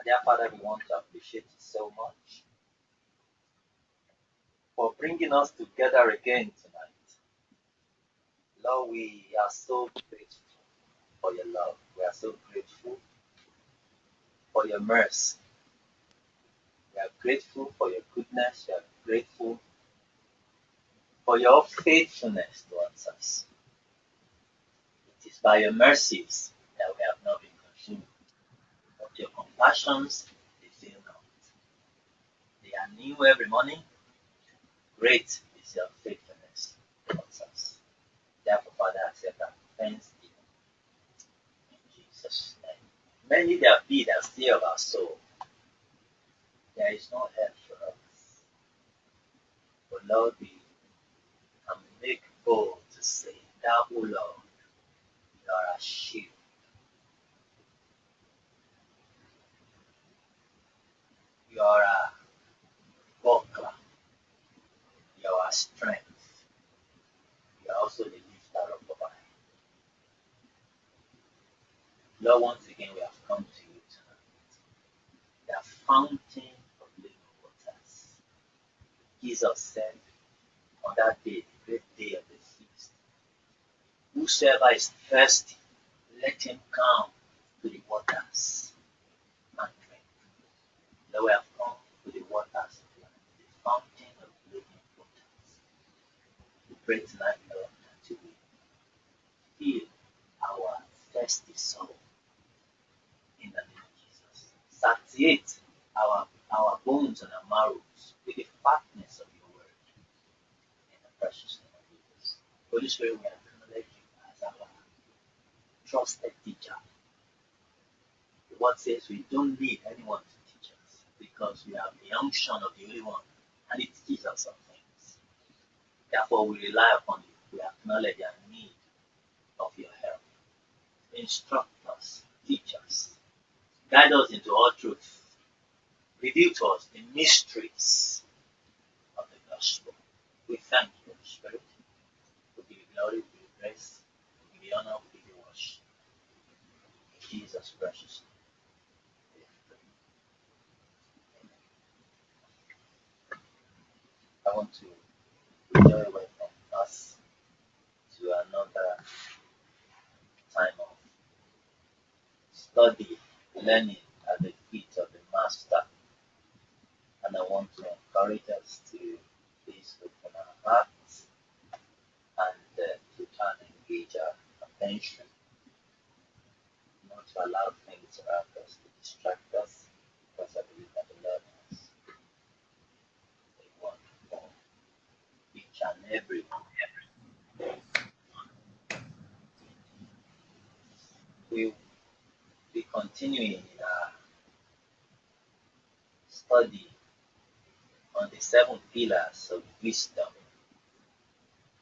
Dear Father, we want to appreciate you so much for bringing us together again tonight. Lord, we are so grateful for your love. We are so grateful for your mercy. We are grateful for your goodness. We are grateful for your faithfulness towards us. It is by your mercies that we have not been consumed, but your compassions, they fail not. They are new every morning. Great is your faithfulness towards us. Therefore, Father, accept our thanks in Jesus' name. Many there be that say of our soul, there is no help for us. But Lord, we can make bold to say, Thou, O Lord, you are our shield. You are our buckler. You are our strength. You are also the lifter of our head. Lord, once again we have come to you tonight. The fountain of living waters. Jesus said on that day, the great day of the feast, whosoever is thirsty, let him come to the waters and drink. Lord, we have come to the waters, the fountain of living waters. We pray tonight, Lord, that you will fill our thirsty soul in the name of Jesus. Satiate our bones and our marrows with the fatness of your word in the precious name of Jesus. Holy Spirit, we acknowledge you as our trusted teacher. The word says we don't need anyone to teach us because we have the unction of the Holy One and it teaches us some things. Therefore, we rely upon you. We acknowledge our need of your help. Instruct us, teach us, guide us into all truth. Reveal to us the mysteries of the gospel. We thank you, Holy Spirit. We give you glory, we give you praise, we give you honor, we give you worship. In Jesus' precious name. I want to enjoy welcome us to another time of study, learning at the feet of the Master. And I want to encourage us to please open our hearts and to try and engage our attention, not to allow things around us to distract us, because I believe that the Lord has a wonderful each and every one. We will be continuing in our study on the 7 pillars of wisdom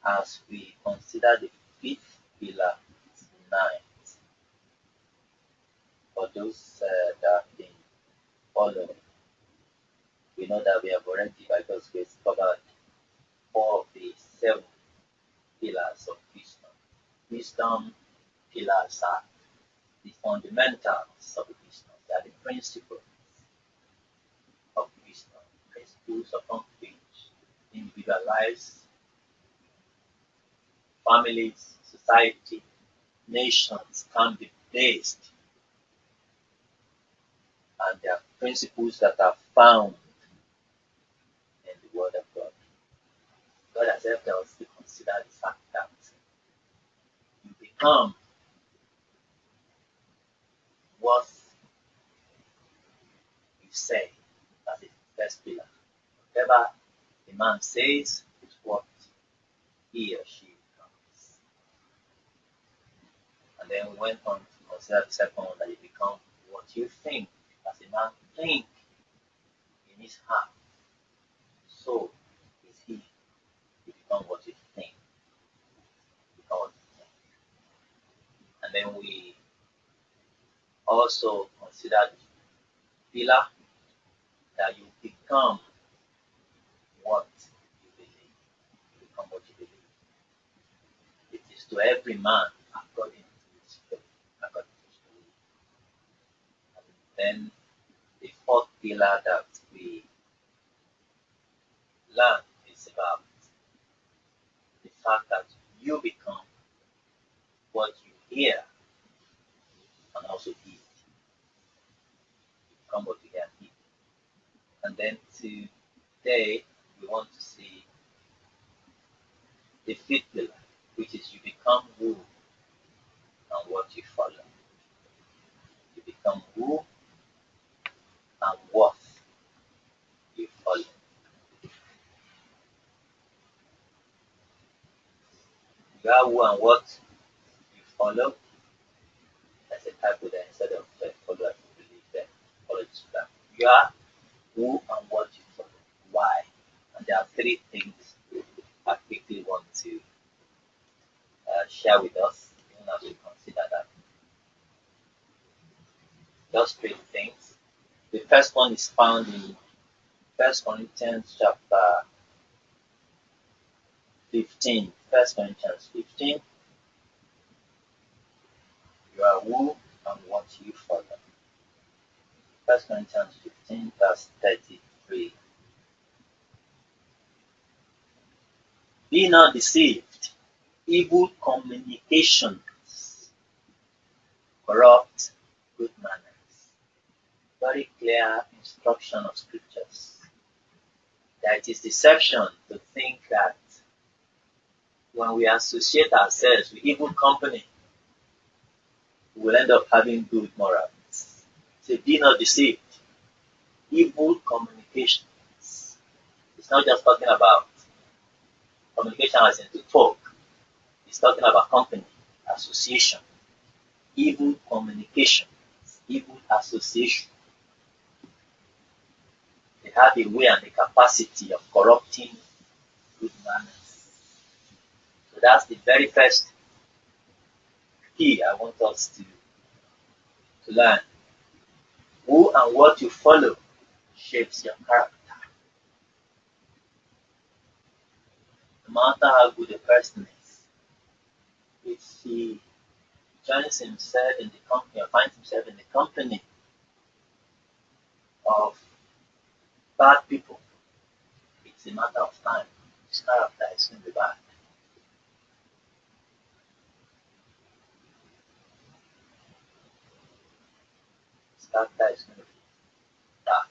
as we consider the 5th pillar tonight. For those that have been following, we know that we have already, by God's grace, covered 4 of the 7 pillars of wisdom. Wisdom pillars are the fundamentals of wisdom. They are the principles of wisdom, principles upon which individual lives, families, society, nations can be based, and they are principles that are found in the Word of God. God has helped us to consider the fact that you become what you say. That's the first pillar. Whatever the man says is what he or she becomes. And then we went on to consider the second one, that you become what you think. As a man think in his heart, so is he. You become what you think. You become what you think. And then we also considered the pillar that you become what you believe. You become what you believe. It is to every man according to his faith, according to his belief. And then pillar that we learn is about the fact that you become what you hear and also eat. You become what you hear and eat. And then today we want to see the fifth pillar, which is you become who and what you follow. You become who and what you follow. You are who and what you follow. As a type there instead of follow as you believe that follow is that. You are who and what you follow. Why? And there are three things I quickly want to share with us, even as we consider that. Just three things. The first one is found in 1 Corinthians chapter 15. 1 Corinthians 15. You are who and what you follow. 1 Corinthians 15, verse 33. Be not deceived. Evil communications corrupt good manners. Very clear instruction of scriptures. That it is deception to think that when we associate ourselves with evil company, we will end up having good morals. So be not deceived. Evil communications. It's not just talking about communication as in to talk. It's talking about company, association, evil communication, evil association. They have a way and the capacity of corrupting good manners. So that's the very first key I want us to learn. Who and what you follow shapes your character. No matter how good a person is, if he joins himself in the company or finds himself in the company of bad people, it's a matter of time. His character is going to be bad. His character is going to be bad.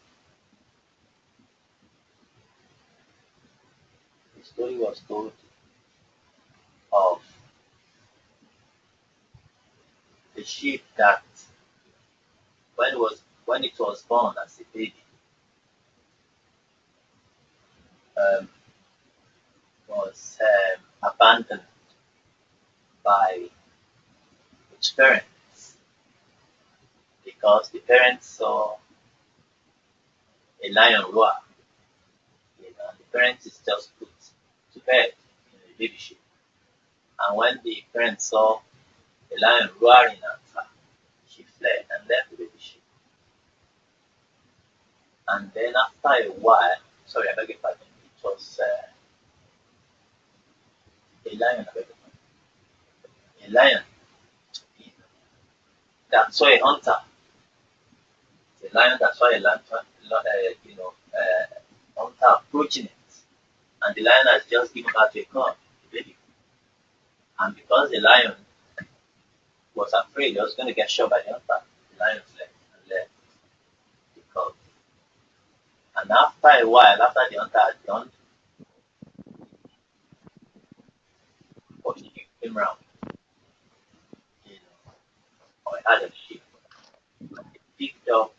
The story was told of the sheep that when it was born as a baby, um, was abandoned by its parents because the parents saw a lion roar. The parents is just put to bed in a baby sheep. And when the parents saw the lion roaring at her, she fled and left the baby sheep. And then after a while, sorry, I beg your pardon, it was a lion, I beg your pardon, a lion that saw a hunter, a lion that saw a hunter approaching it, and the lion has just given birth to a cub, a baby. And because the lion was afraid he was going to get shot by the hunter, the lion fled and left the cub. And after a while, after the hunter had gone, or she came around, or a herd of sheep, and they picked up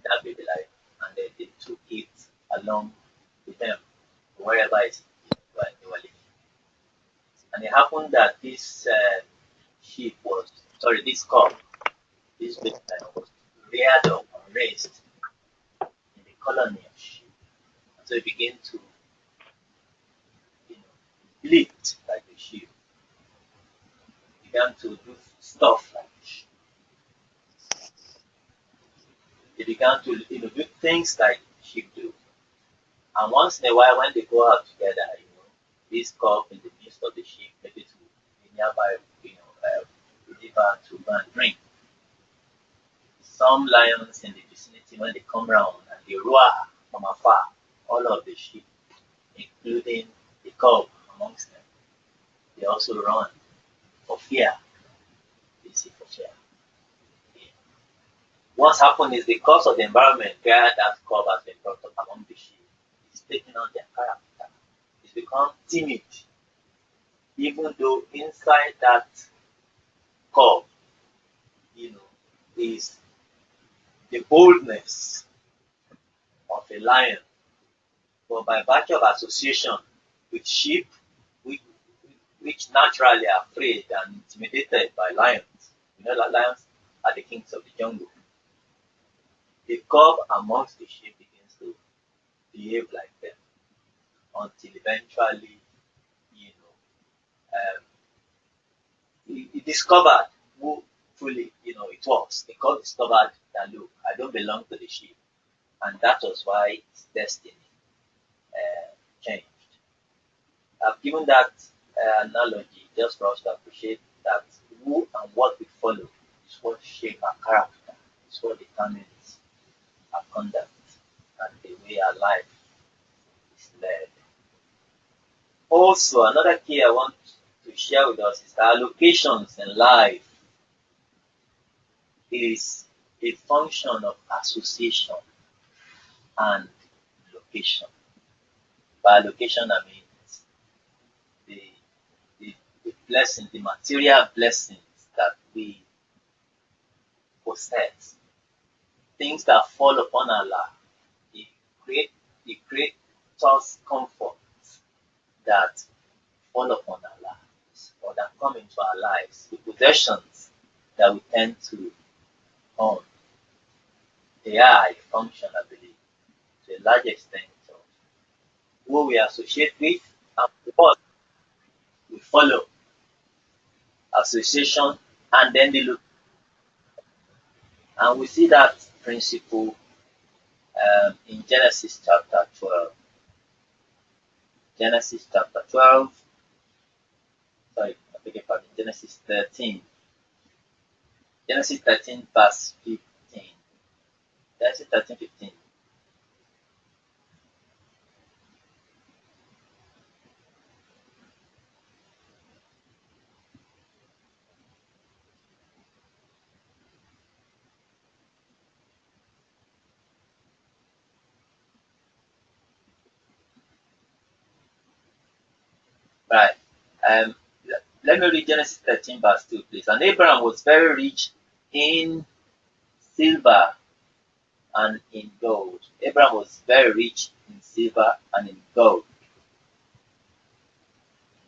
that baby lion and they took it along with them wherever they were living. And it happened that this this cow, this baby lion was reared up and raised in the colony of sheep. And so it began to, you know, bleat like the sheep. It began to do stuff like the sheep. They began to, do things like sheep do. And once in a while, when they go out together, this cow in the midst of the sheep, maybe to the nearby, river to go and drink. some lions in the vicinity, when they come around and they roar from afar, all of the sheep, including the cub amongst them, they also run for fear. They see for fear. What's happened is because of the environment where that cub has been brought up among the sheep, it's taken on their character. It's become timid, even though inside that cub, is the boldness of a lion. But by virtue of association with sheep, which, which naturally are afraid and intimidated by lions, that lions are the kings of the jungle. The cub amongst the sheep begins to behave like them until eventually, he discovered who truly, it was. The cub discovered that, look, I don't belong to the sheep. And that was why his destiny changed. I've given that analogy just for us to appreciate that who and what we follow is what shapes our character, is what determines our conduct and the way our life is led. Also, another key I want to share with us is that locations in life is a function of association and location. By location, I mean the blessings, the material blessings that we possess, things that fall upon our lap. It creates us comfort that fall upon our lives or that come into our lives, the possessions that we tend to own. They are a function, I believe, to a large extent of who we associate with and what we follow. Association and then the look. And we see that principle in Genesis chapter 12. Genesis chapter 12. Sorry, I beg your pardon. Genesis 13. Genesis 13 verse 15. Genesis 13, 15. Right. Um, let me read Genesis 13 verse 2, please. And Abraham was very rich in silver and in gold. Abraham was very rich in silver and in gold.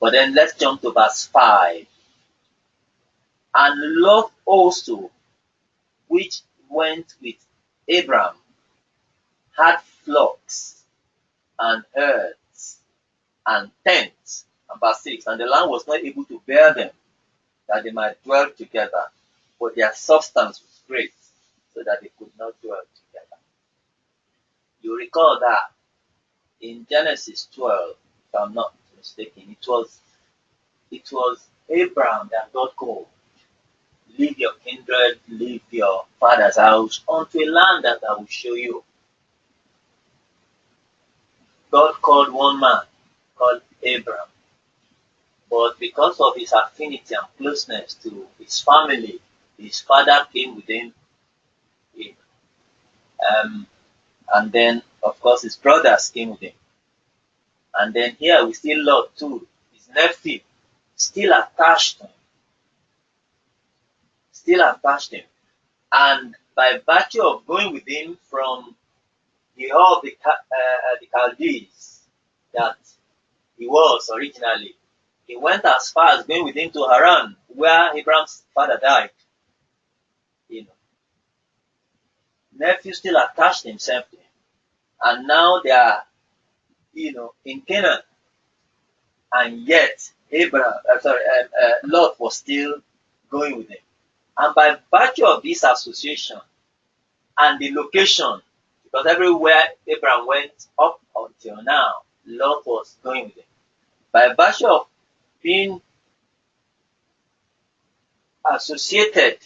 But then let's jump to verse 5. And Lot also, which went with Abraham, had flocks and herds and tents. And verse 6. And the land was not able to bear them, that they might dwell together, for their substance was great, so that they could not dwell together. You recall that in Genesis 12, if I'm not mistaken, it was Abraham that God called. Leave your kindred, leave your father's house unto a land that I will show you. God called one man called Abraham. But because of his affinity and closeness to his family, his father came with him. And then, of course, his brothers came with him. And then here we see Lot too, his nephew, still attached to him. And by virtue of going with him from the hall of the Chaldees that he was originally, he went as far as going with him to Haran, where Abraham's father died. Nephew still attached himself to him. And now they are, in Canaan. And yet, Lot was still going with him. And by virtue of this association and the location, because everywhere Abraham went up until now, Lot was going with him. By virtue of being associated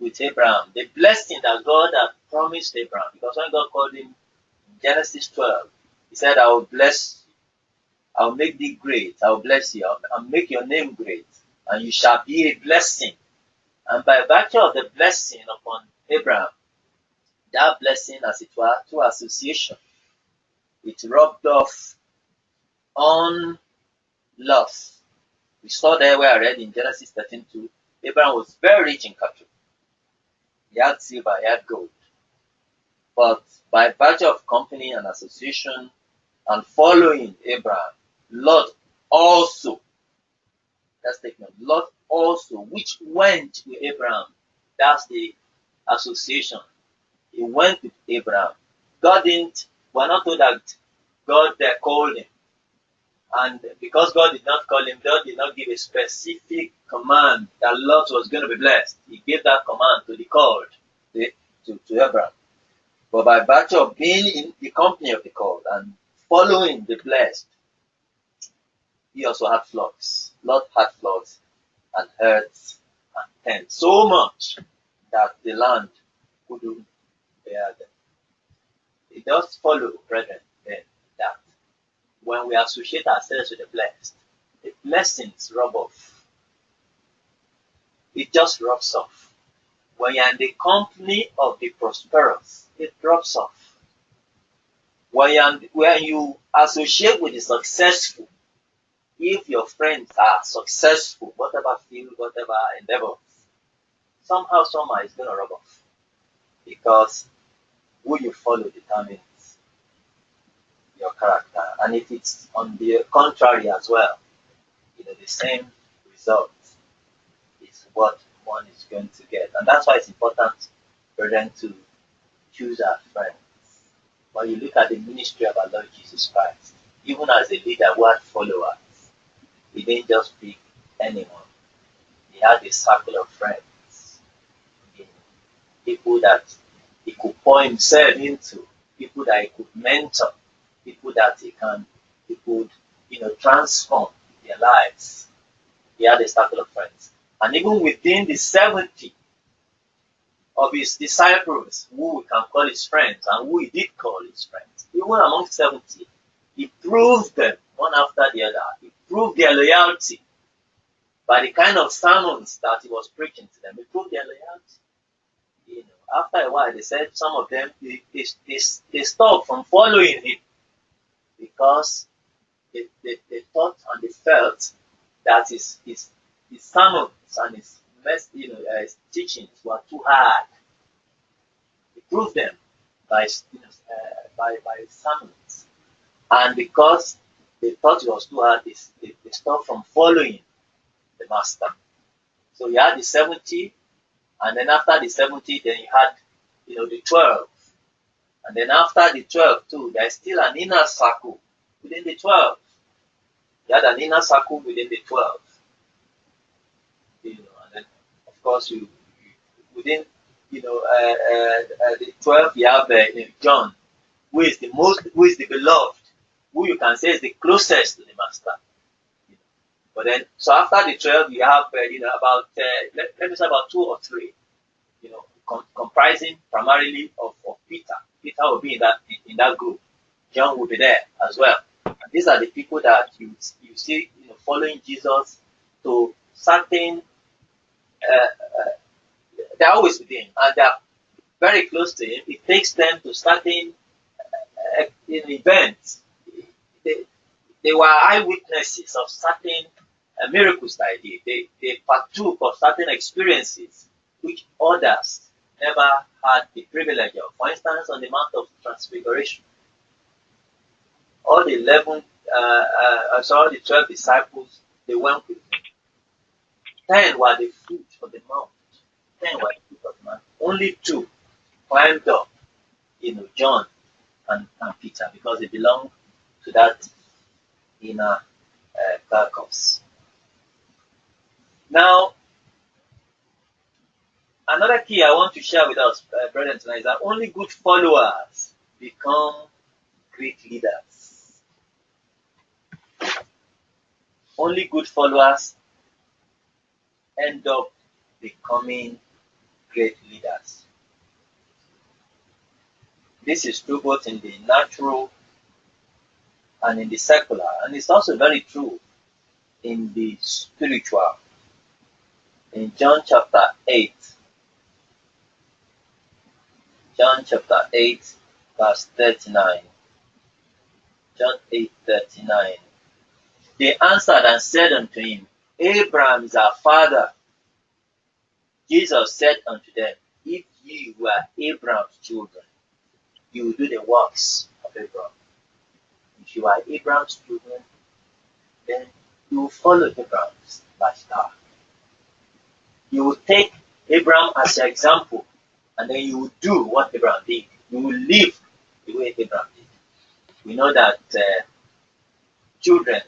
with Abraham, the blessing that God had promised Abraham. Because when God called him in Genesis 12, he said, I will bless you. I will make thee great. I will bless you. I'll make your name great. And you shall be a blessing. And by virtue of the blessing upon Abraham, that blessing, as it were, through association, it rubbed off on loss. We saw there where I read in Genesis 13:2, Abraham was very rich in cattle. He had silver, he had gold. But by virtue of company and association and following Abraham, Lot also, that statement, Lot also, which went with Abraham, that's the association. He went with Abraham. We're not told that God called him. And because God did not call him, God did not give a specific command that Lot was going to be blessed. He gave that command to the called, to Abraham. But by virtue of being in the company of the called and following the blessed, he also had flocks. Lot had flocks and herds and tents. So much that the land couldn't bear them. It does follow, brethren, then, that when we associate ourselves with the blessed, the blessings rub off. It just rubs off. When you're in the company of the prosperous, it drops off. When you associate with the successful, if your friends are successful, whatever field, whatever endeavor, somehow it's going to rub off. Because who you follow determines your character. And if it's on the contrary as well, the same result is what one is going to get. And that's why it's important for them to choose our friends. When you look at the ministry of our Lord Jesus Christ, even as a leader who had followers, he didn't just pick anyone. He had a circle of friends, people that he could pour himself into, people that he could mentor, people that he could transform their lives. He had a circle of friends. And even within the 70 of his disciples, who we can call his friends, and who he did call his friends, even among 70, he proved them one after the other. He proved their loyalty by the kind of sermons that he was preaching to them. He proved their loyalty. After a while, they said some of them, they stopped from following him because they thought and they felt that his sermons and his teachings were too hard. He proved them by his sermons, and because they thought it was too hard, they stopped from following the master. So he had the 70, and then after the 70, then he had the 12, and then after the 12 too, there's still an inner circle within the 12. He had an inner circle within the 12. And then of course within the 12 you have John, who is the beloved, who you can say is the closest to the master. But then so after the 12 you have about let me say about 2 or 3, comprising primarily of Peter. Peter will be in that group. John will be there as well. And these are the people that you see following Jesus to certain. They're always with him, and they're very close to him. It takes them to certain events. They were eyewitnesses of certain miracles that he did. They partook of certain experiences which others never had the privilege of. For instance, on the Mount of Transfiguration, all the 12 disciples, they went with him. 10 were the fruit of the mount. 10 were the fruit of the mount. Only 2 climbed up, John and Peter, because they belong to that inner carcass. Now, another key I want to share with us, brethren, tonight is that only good followers become great leaders. Only good followers end up becoming great leaders. This is true both in the natural and in the secular, and it's also very true in the spiritual. In John chapter 8, verse 39. John 8:39. They answered and said unto him, Abraham is our father. Jesus said unto them, If ye were Abraham's children, you will do the works of Abraham. If you are Abraham's children, then you will follow Abraham's lifestyle. You will take Abraham as your example, and then you will do what Abraham did. You will live the way Abraham did. We know that children,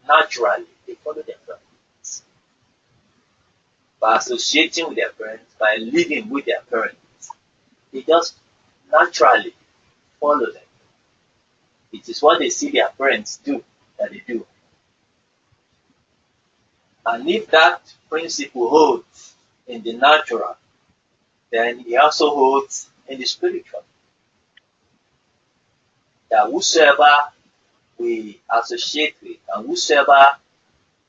naturally, they follow their parents. By associating with their parents, by living with their parents, they just naturally follow them. It is what they see their parents do that they do. And if that principle holds in the natural, then it also holds in the spiritual. That whosoever we associate with and whosoever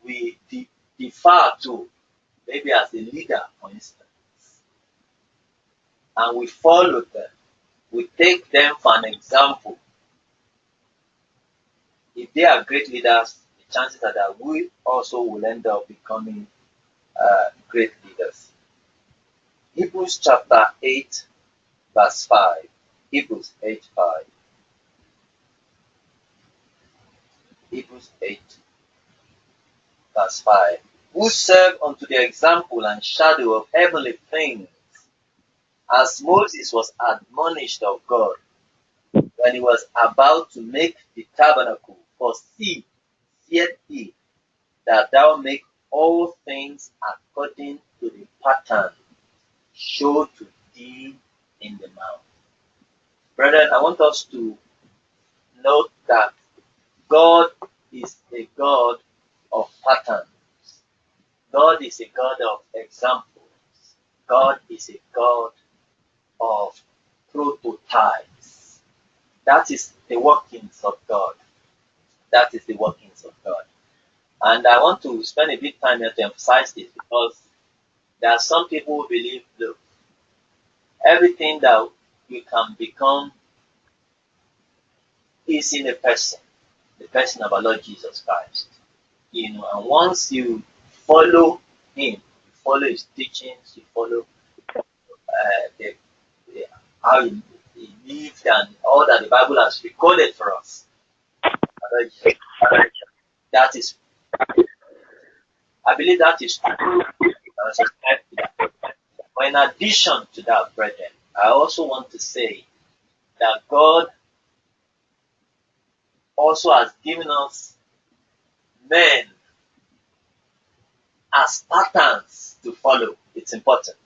we defer to, maybe as a leader, for instance, and we follow them, we take them for an example. If they are great leaders, the chances are that we also will end up becoming great leaders. Hebrews chapter 8, verse 5. Hebrews 8:5. Hebrews 8, verse 5. Who serve unto the example and shadow of heavenly things, as Moses was admonished of God when he was about to make the tabernacle. For see, saith he, that thou make all things according to the pattern showed to thee in the mount. Brethren, I want us to note that God is a God of patterns. God is a God of examples. God is a God of prototypes. That is the workings of God. That is the workings of God. And I want to spend a bit time here to emphasize this, because there are some people who believe, look, everything that you can become is in the person of our Lord Jesus Christ. And once you follow him, you follow his teachings, you follow the, how he lived and all that the Bible has recorded for us. That is, I believe that is true. But in addition to that, brethren, I also want to say that God also has given us men as patterns to follow. It's important.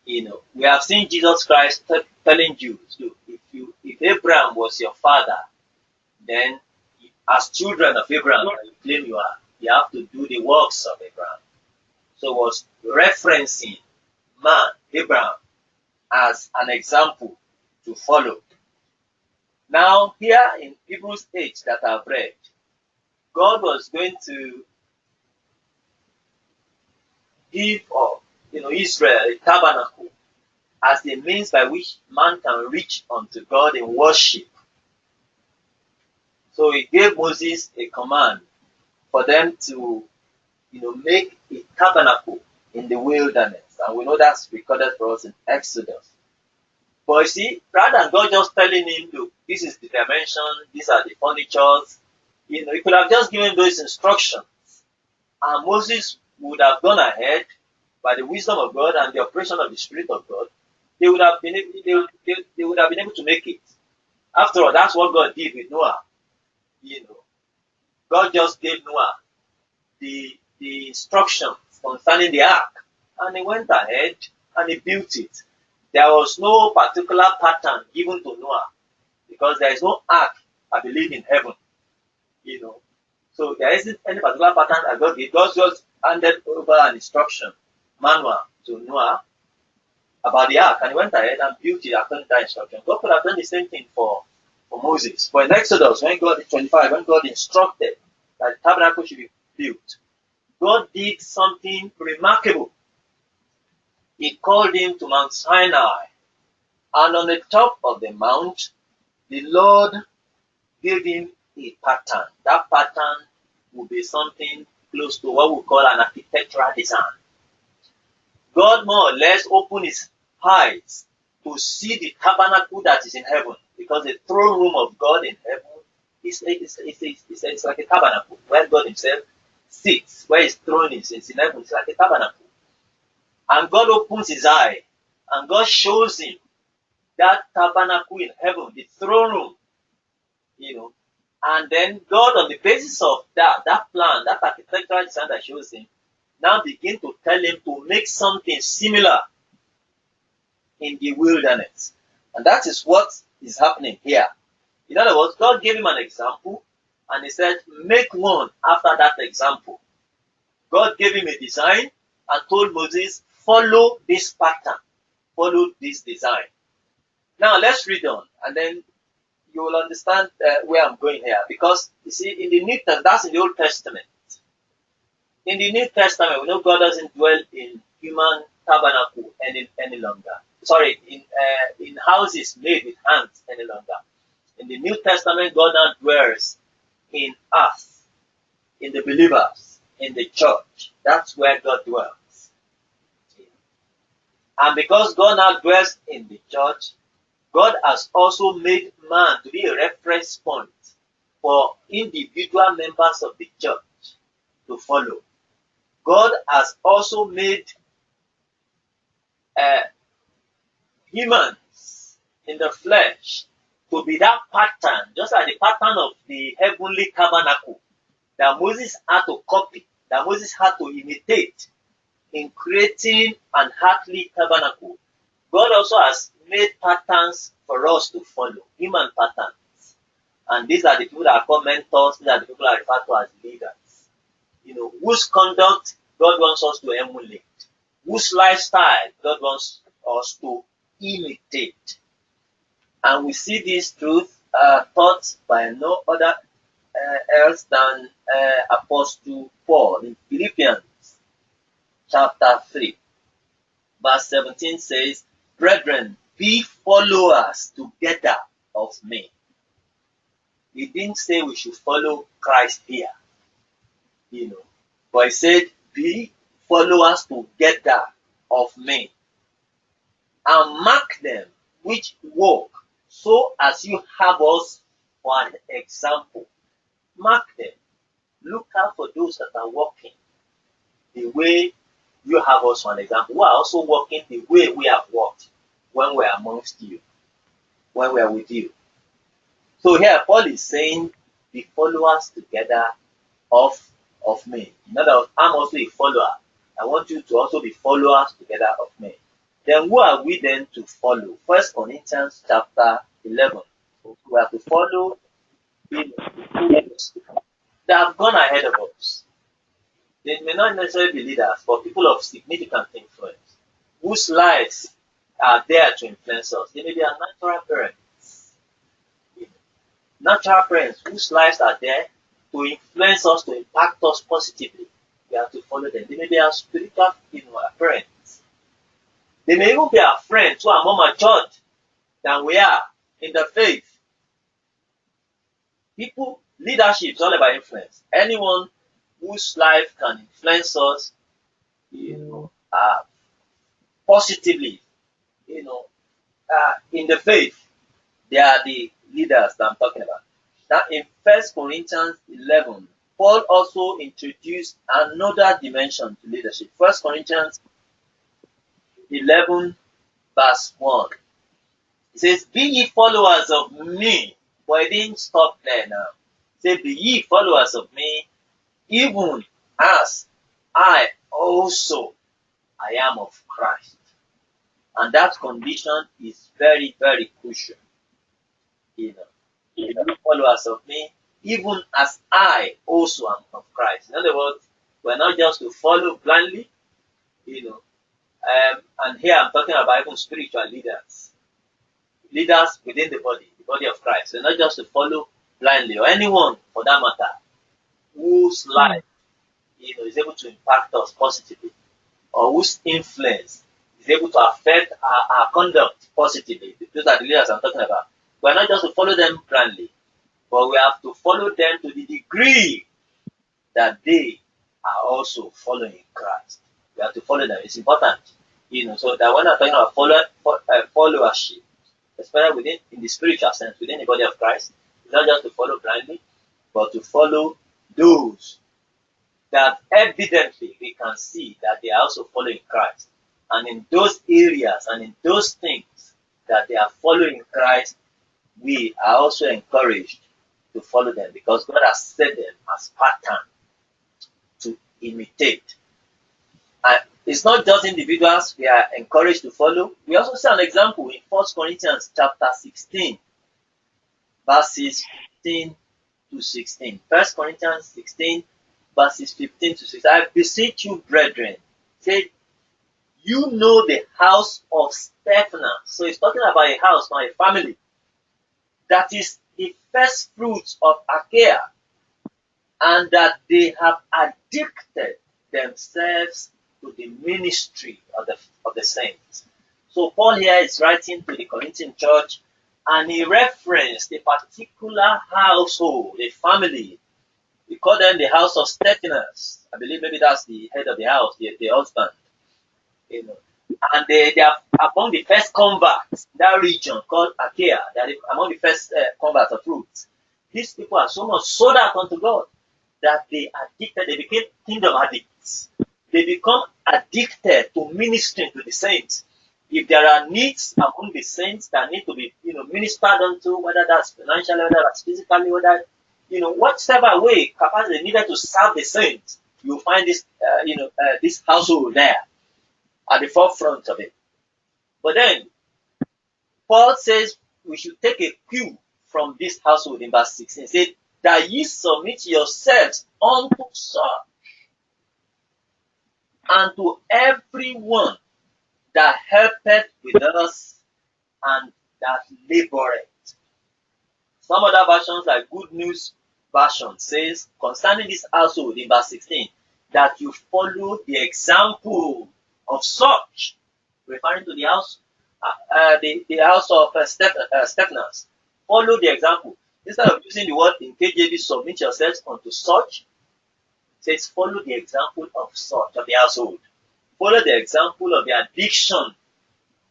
We have seen Jesus Christ telling Jews, look, if Abraham was your father, then as children of Abraham, you claim you have to do the works of Abraham. So was referencing man, Abraham, as an example to follow. Now, here in Hebrews 8 that I've read, God was going to give Israel a tabernacle as the means by which man can reach unto God in worship. So he gave Moses a command for them to make a tabernacle in the wilderness. And we know that's recorded for us in Exodus. But you see, rather than God just telling him, look, this is the dimension, these are the furnitures, he could have just given those instructions. And Moses would have gone ahead by the wisdom of God and the operation of the Spirit of God. They would have been able to make it. After all, that's what God did with Noah. God just gave Noah the instructions concerning the ark, and he went ahead and he built it. There was no particular pattern given to Noah, because there is no ark, I believe, in heaven. So there isn't any particular pattern that God gave. God just handed over an instruction manual to Noah, about the ark, and he went ahead and built it according to that instruction. God could have done the same thing for Moses. But in Exodus, when God 25, when God instructed that the tabernacle should be built, God did something remarkable. He called him to Mount Sinai, and on the top of the mount, the Lord gave him a pattern. That pattern will be something close to what we call an architectural design. God more or less opened his eyes to see the tabernacle that is in heaven, because the throne room of God in heaven is like a tabernacle where God himself sits, where his throne is in heaven. It's like a tabernacle. And God opens his eye and God shows him that tabernacle in heaven, the throne room, and then God, on the basis of that plan, that architectural design that shows him, now begin to tell him to make something similar in the wilderness. And that is what is happening here. In other words, God gave him an example, and he said, make one after that example. God gave him a design and told Moses, follow this pattern, follow this design. Now let's read on, and then you will understand where I'm going here. Because, you see, in the New Testament, that's in the Old Testament. In the New Testament, we know God doesn't dwell in human tabernacle any longer. Sorry, in houses made with hands any longer. In the New Testament, God now dwells in us, in the believers, in the church. That's where God dwells. And because God now dwells in the church, God has also made man to be a reference point for individual members of the church to follow. God has also made humans in the flesh to be that pattern, just like the pattern of the heavenly tabernacle that Moses had to copy, that Moses had to imitate in creating an earthly tabernacle. God also has made patterns for us to follow, human patterns. And these are the people that are called mentors, these are the people that are referred to as leaders. Whose conduct God wants us to emulate, whose lifestyle God wants us to imitate. And we see this truth taught by no other else than Apostle Paul in Philippians chapter 3. Verse 17 says, brethren, be followers together of me. He didn't say we should follow Christ here, but he said, be followers together of me, and mark them which walk, so as you have us for an example. Mark them. Look out for those that are walking the way you have us for an example, who are also walking the way we have walked when we are amongst you, when we are with you. So here Paul is saying, be followers together of me. In other words, I'm also a follower. I want you to also be followers together of me. Then who are we then to follow? 1 Corinthians chapter 11. We have to follow those that have gone ahead of us. They may not necessarily be leaders, but people of significant influence, whose lives are there to influence us. They may be our natural parents. Natural parents whose lives are there to influence us, to impact us positively. We have to follow them. They may be our spiritual parents. They may even be our friends who are more matured than we are in the faith. Leadership is all about influence. Anyone whose life can influence us, positively, in the faith, they are the leaders that I'm talking about. Now, in 1 Corinthians 11, Paul also introduced another dimension to leadership. 1 Corinthians 11, verse 1. It says, be ye followers of me. But it didn't stop there now. It says, be ye followers of me, even as I also I am of Christ. And that condition is very, very crucial. Be followers of me, even as I also am of Christ. In other words, we're not just to follow blindly, And here I'm talking about even spiritual leaders within the body of Christ. So not just to follow blindly, or anyone for that matter, whose life is able to impact us positively, or whose influence is able to affect our conduct positively. Those are the leaders I'm talking about. We're not just to follow them blindly, but we have to follow them to the degree that they are also following Christ. We have to follow them. It's important, so that when I'm talking about followership, especially in the spiritual sense, within the body of Christ, it's not just to follow blindly, but to follow those that evidently we can see that they are also following Christ. And in those areas and in those things that they are following Christ, we are also encouraged to follow them, because God has set them as pattern to imitate. And it's not just individuals we are encouraged to follow. We also see an example in 1 Corinthians chapter 16, verses 15 to 16. 1 Corinthians 16, verses 15 to 16. I beseech you, brethren, say, you know the house of Stephanus. So he's talking about a house, not a family. That is the first fruits of Achaia, and that they have addicted themselves to the ministry of the saints. So Paul here is writing to the Corinthian church, and he referenced a particular household, a family. We call them the house of Stephanus. I believe maybe that's the head of the house, the husband. And they are among the first converts in that region called Achaia. They are among the first converts of roots. These people are so much sold out unto God that they became kingdom addicts. They become addicted to ministering to the saints. If there are needs among the saints that need to be, ministered unto, whether that's financially, whether that's physically, whether, whatever way capacity needed to serve the saints, you'll find this household there at the forefront of it. But then, Paul says we should take a cue from this household in verse 16. He said, that ye submit yourselves unto such, and to everyone that helpeth with us and that laboreth. Some other versions, like Good News version, says concerning this household in verse 16, that you follow the example of such, referring to the house, the house of Stephanus. Follow the example. Instead of using the word in KJV, submit yourselves unto such, it says follow the example of such, of the household. Follow the example of the addiction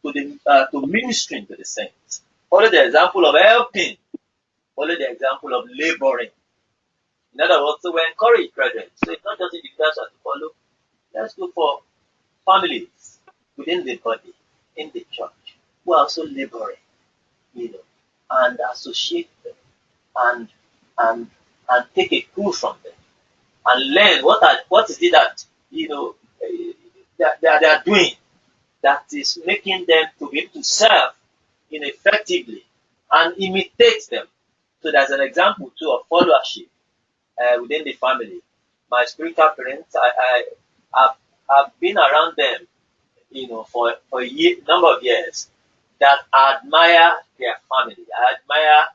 to ministering to the saints. Follow the example of helping. Follow the example of laboring. In other words, so we encourage brethren. So it's not just individuals to follow. Let's go for families within the body, in the church, who are also laboring, and associate them, and take a clue from them, and learn what is it that they are doing that is making them to be able to serve effectively, and imitate them. So there's an example too of followership within the family. My spiritual parents, I've been around them, for a number of years, that I admire their family. I admire,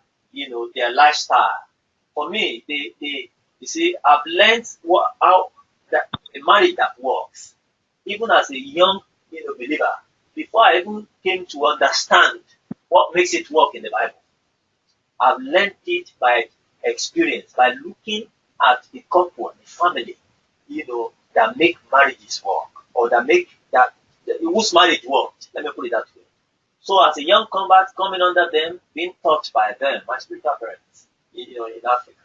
their lifestyle. For me, you see, I've learned how that a marriage that works, even as a young, believer, before I even came to understand what makes it work in the Bible. I've learned it by experience, by looking at the couple and the family, that make marriages work, or whose marriage worked. Let me put it that way. So as a young convert coming under them, being taught by them, my spiritual parents, in Africa,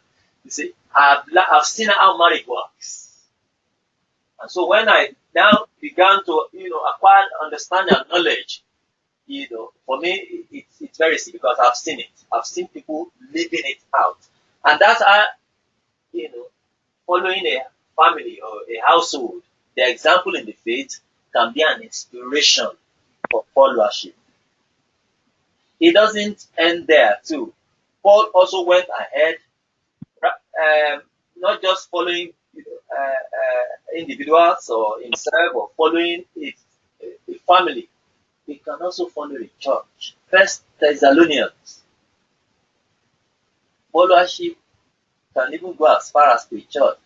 you see, I've seen how marriage works. And so when I now began to, acquire understanding and knowledge, for me, it's very easy, because I've seen it. I've seen people living it out. And that's how, following a family or a household, the example in the faith can be an inspiration for followership. It doesn't end there too. Paul also went ahead, not just following individuals or himself, or following a family, we can also follow the church. First Thessalonians, followership can even go as far as the church.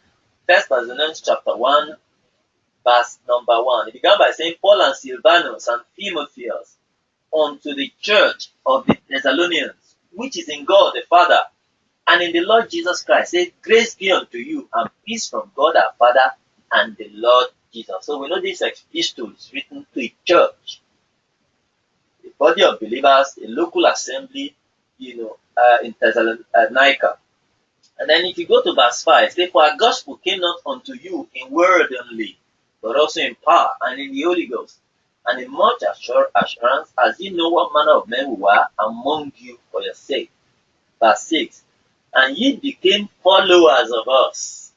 First Thessalonians chapter 1, verse number 1. It began by saying, Paul and Silvanus and Timotheus unto the church of the Thessalonians, which is in God the Father, and in the Lord Jesus Christ, say, grace be unto you, and peace from God our Father and the Lord Jesus. So we know this epistle is written to a church, a body of believers, a local assembly, in Thessalonica. And then if you go to verse 5, say, for our gospel came not unto you in word only, but also in power and in the Holy Ghost, and in much assurance, as ye know what manner of men we were among you for your sake. Verse 6, and ye became followers of us.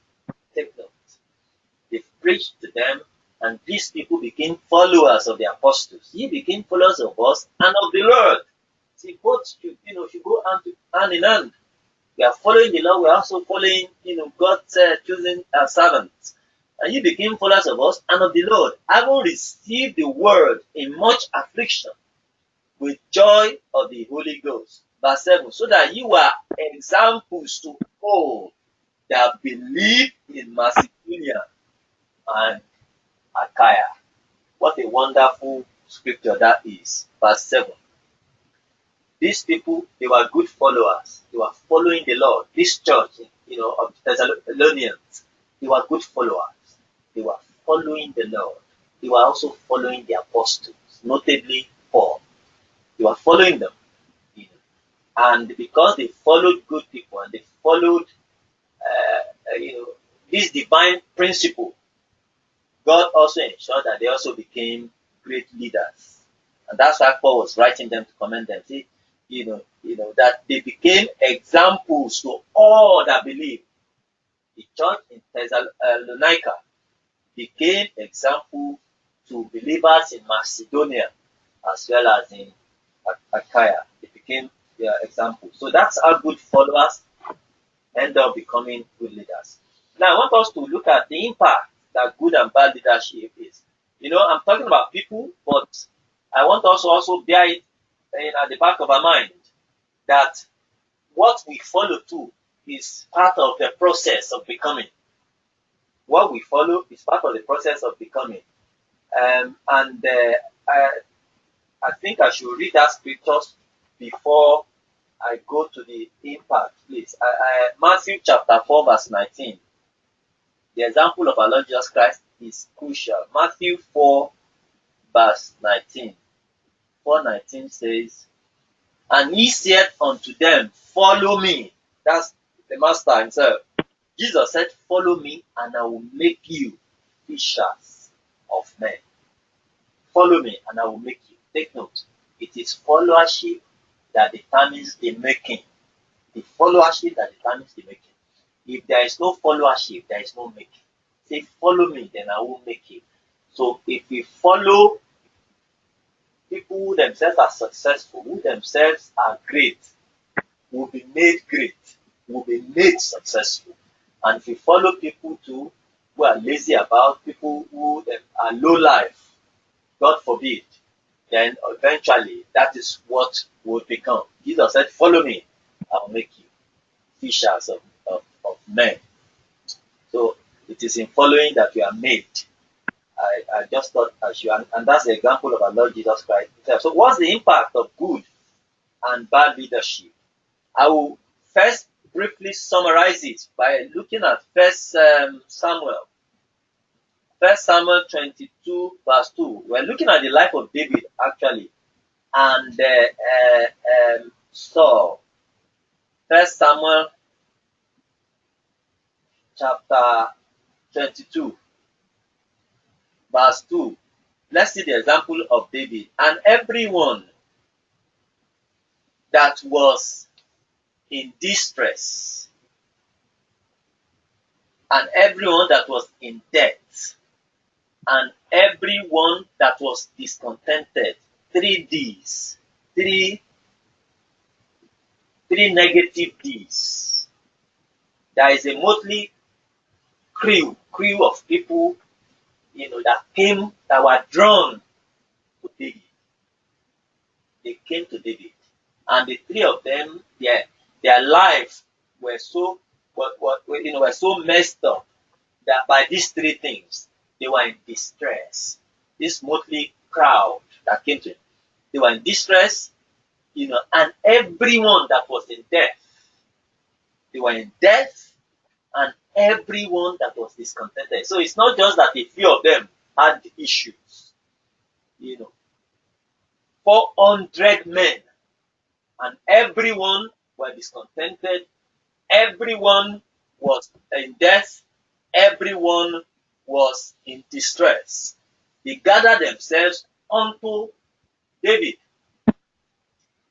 Take note. They preached to them, and these people became followers of the apostles. Ye became followers of us and of the Lord. See, both should go hand in hand. We are following the Lord. We are also following, God's choosing servants. And you became followers of us and of the Lord, having received the word in much affliction, with joy of the Holy Ghost. Verse 7, so that you are examples to all that believe in Macedonia and Achaia. What a wonderful scripture that is. Verse 7. These people, they were good followers. They were following the Lord. This church, of Thessalonians, they were good followers. They were following the Lord. They were also following the apostles, notably Paul. They were following them. And because they followed good people and they followed, this divine principle, God also ensured that they also became great leaders. And that's why Paul was writing them to commend them. See, that they became examples to all that believe. The church in Thessalonica became example to believers in Macedonia as well as in Achaia. They became their example. So that's how good followers end up becoming good leaders. Now I want us to look at the impact that good and bad leadership is. I'm talking about people, but I want us to also bear it at the back of our mind that what we follow too is part of the process of becoming. What we follow is part of the process of becoming. I think I should read that scriptures before I go to the impact, please. Matthew chapter 4, verse 19. The example of our Lord Jesus Christ is crucial. Matthew 4, verse 19. 4:19 says, and he said unto them, follow me. That's the master himself. Jesus said, follow me, and I will make you fishers of men. Follow me, and I will make you. Take note. It is followership that determines the making. The followership that determines the making. If there is no followership, there is no making. Say, follow me, then I will make you. So if we follow people who themselves are successful, who themselves are great, will be made great, will be made successful. And if we follow people too who are lazy about, people who are low life, God forbid, then eventually that is what will become. Jesus said, follow me, I'll make you fishers of men. So it is in following that we are made. I just thought I should, and that's the example of our Lord Jesus Christ himself. So what's the impact of good and bad leadership? I will first briefly summarize it by looking at First Samuel 22, verse 2. We're looking at the life of David, actually, and Saul. First Samuel chapter 22, verse 2. Let's see the example of David. And everyone that was in distress, and everyone that was in debt, and everyone that was discontented. 3 D's. Three negative D's. There is a motley crew of people, that came, that were drawn they came to David, and the three of them, their lives were so were so messed up that by these three things they were in distress. This motley crowd that came to him, they were in distress, and everyone that was in death, they were in death, and everyone that was discontented. So it's not just that a few of them had issues, 400 men, and everyone were discontented, everyone was in death, everyone was in distress. They gathered themselves unto David,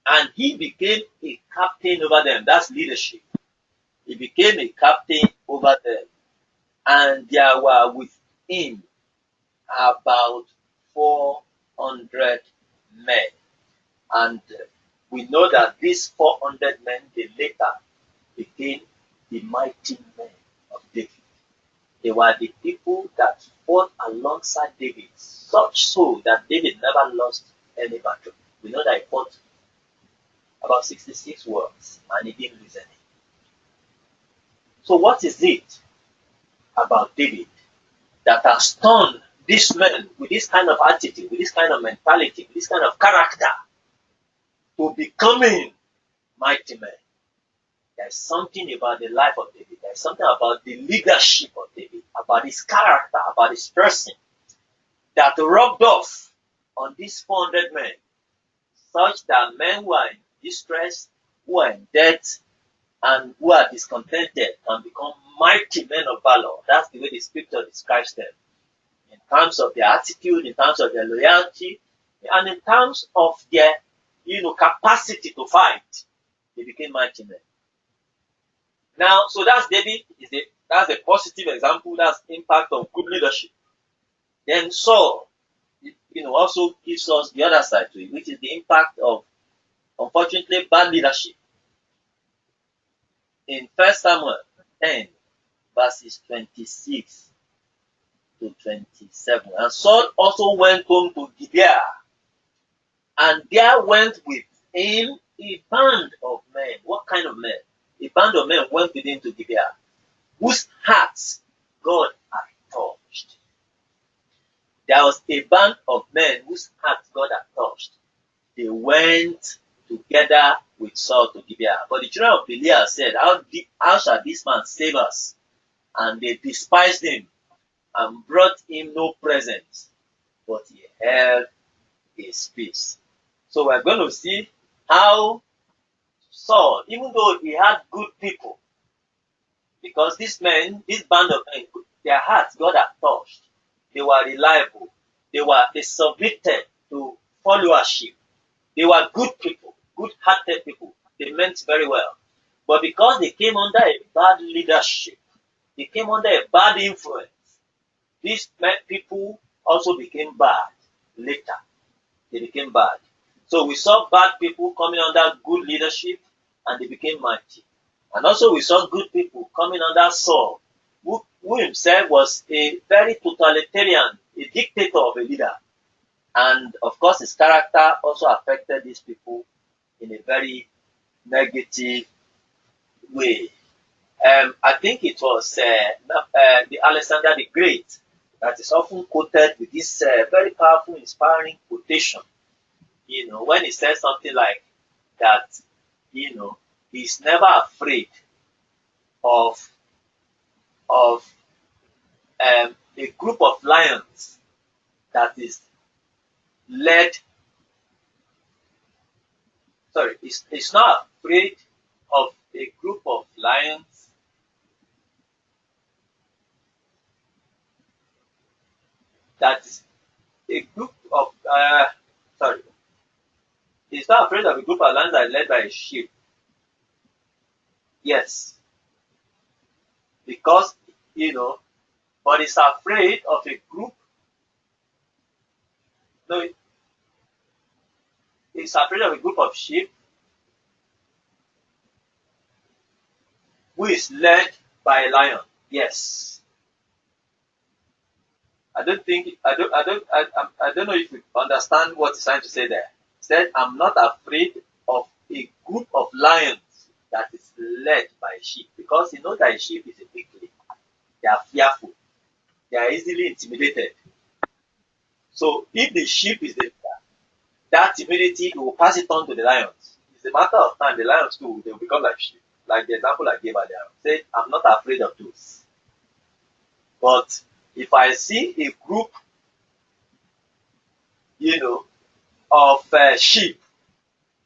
and he became a captain over them. That's leadership. He became a captain over them, and there were with him about 400 men. And we know that these 400 men, they later became the mighty men of David. They were the people that fought alongside David, such so that David never lost any battle. We know that he fought about 66 wars and he didn't lose any. So what is it about David that has turned these men with this kind of attitude, with this kind of mentality, with this kind of character to becoming mighty men? There's something about the life of David. There's something about the leadership of David, about his character, about his person that rubbed off on these 400 men, such that men who are in distress, who are in debt, and who are discontented can become mighty men of valor. That's the way the scripture describes them, in terms of their attitude, in terms of their loyalty, and in terms of their capacity to fight. They became mighty men. Now, so that's David. That's a positive example. That's impact of good leadership. Then Saul, also gives us the other side to it, which is the impact of, unfortunately, bad leadership. In 1 Samuel 10, verses 26 to 27. And Saul also went home to Gibeah, and there went with him a band of men. What kind of men? A band of men went with him to Gibeah, whose hearts God had touched. There was a band of men whose hearts God had touched. They went together with Saul to Gibeah. But the children of Belial said, how shall this man save us? And they despised him and brought him no presents, but he held his peace. So we're going to see how Saul, even though he had good people, because this band of men, their hearts God had touched. They were reliable. They submitted to followership. They were good people, good-hearted people. They meant very well. But because they came under a bad leadership, they came under a bad influence, these people also became bad later. They became bad. So we saw bad people coming under good leadership and they became mighty. And also we saw good people coming under Saul, who himself was a very totalitarian, a dictator of a leader. And of course his character also affected these people in a very negative way. I think it was the Alexander the Great that is often quoted with this very powerful, inspiring quotation. When he says something like that, he's never afraid of a group of lions that is led. Sorry, he's not afraid of a group of lions that is a group of he's not afraid of a group of lions that is led by a sheep. Yes, because but he's afraid of a group. No, he's afraid of a group of sheep who is led by a lion. Yes. I don't know if you understand what he's trying to say there. said, I'm not afraid of a group of lions that is led by sheep, because you know that a sheep is a weakling. They are fearful. They are easily intimidated. So if the sheep is the that timidity, will pass it on to the lions. It's a matter of time. The lions too, they will become like sheep. Like the example I gave earlier. Say, I'm not afraid of those. But if I see a group, of sheep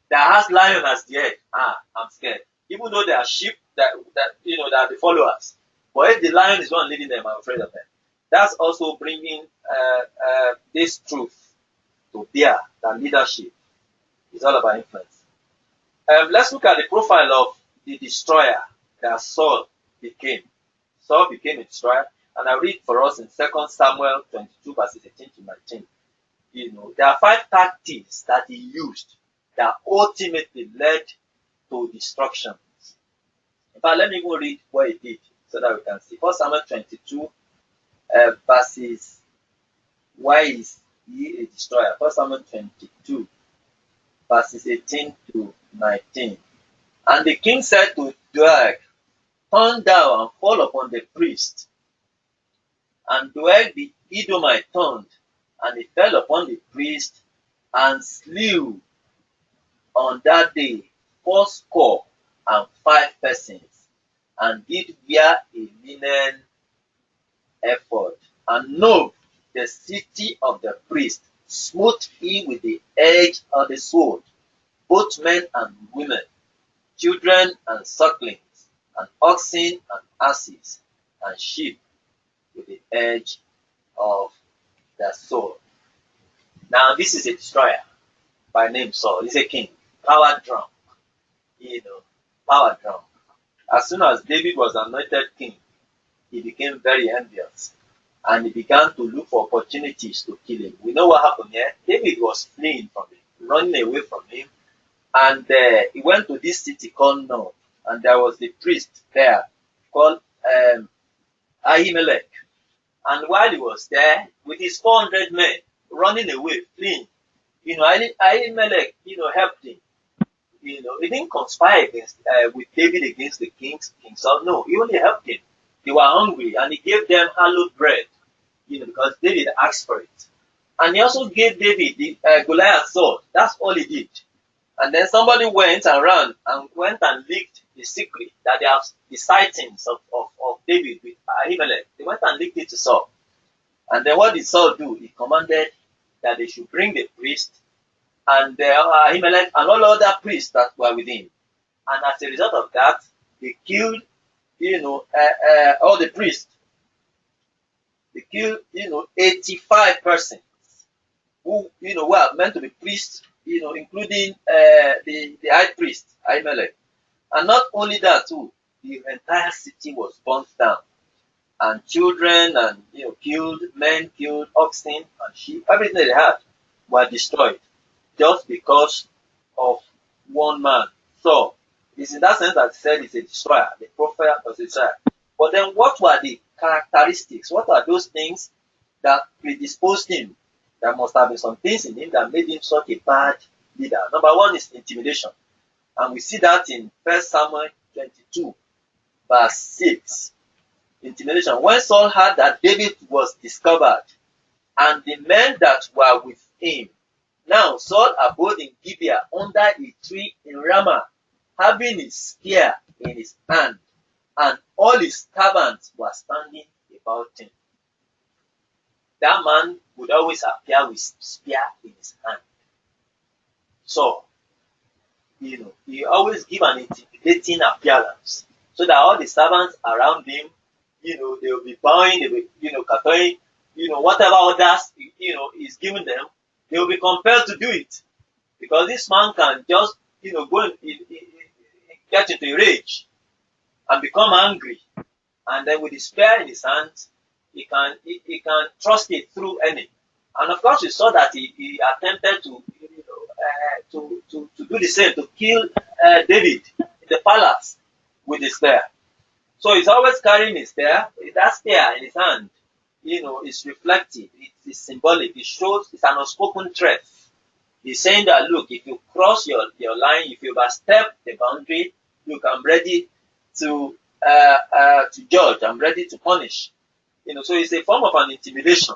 that has lion as the head, I'm scared. Even though they are sheep that are the followers. But if the lion is one leading them, I'm afraid of them. That's also bringing this truth to bear, that leadership is all about influence. Let's look at the profile of the destroyer that Saul became. Saul became a destroyer, and I read for us in 2 Samuel 22, verses 18 to 19. There are 5 tactics that he used that ultimately led to destruction. In fact, let me go read what he did so that we can see. 1 Samuel 22, verses, why is he a destroyer? 1 Samuel 22, verses 18 to 19. And the king said to Doeg, turn down and fall upon the priest. And Doeg the Edomite turned, and he fell upon the priest, and slew on that day 75 persons, and did wear a linen ephod. And Nob, the city of the priest, smote he with the edge of the sword, both men and women, children and sucklings, and oxen and asses, and sheep with the edge of the sword. Now, this is a destroyer by name Saul. He's a king, power drunk, power drunk. As soon as David was anointed king, he became very envious, and he began to look for opportunities to kill him. We know what happened here. David was fleeing from him, running away from him, and he went to this city called Nob, and there was the priest there called Ahimelech. And while he was there with his 400 men running away, fleeing, Ahimelech, helped him. He didn't conspire with David against the King Saul. No, he only helped him. They were hungry, and he gave them hallowed bread, because David asked for it. And he also gave David the Goliath's sword. That's all he did. And then somebody went and leaked the secret that they have the sightings of David with Ahimelech. They went and leaked it to Saul. And then what did Saul do? He commanded that they should bring the priest and Ahimelech and all other priests that were with him. And as a result of that, they killed, all the priests. They killed, 85 persons who, were meant to be priests, including the high priest, Ahimelech. And not only that too, the entire city was burnt down. And children and, killed, men killed, oxen and sheep, everything they had were destroyed just because of one man. So, it's in that sense that said it's a destroyer. The prophet was a destroyer. But then what were the characteristics? What are those things that predisposed him? There must have been some things in him that made him such a bad leader. Number one is intimidation. And we see that in 1 Samuel 22, verse 6. Intimidation. When Saul heard that David was discovered, and the men that were with him, now Saul abode in Gibeah under a tree in Ramah, having his spear in his hand, and all his servants were standing about him. That man would always appear with spear in his hand. So, he always give an intimidating appearance, so that all the servants around him, they will be bowing, they will be, katoing, whatever others, is giving them, they will be compelled to do it. Because this man can just, go and get into a rage and become angry. And then with his spear in his hand, he can thrust it through any. And of course, we saw that he attempted to do the same, to kill David in the palace with his spear. So he's always carrying his spear. That spear in his hand, is reflective. It is symbolic. It shows it's an unspoken threat. He's saying that, look, if you cross your line, if you overstep the boundary, look, I'm ready to judge. I'm ready to punish. So it's a form of an intimidation.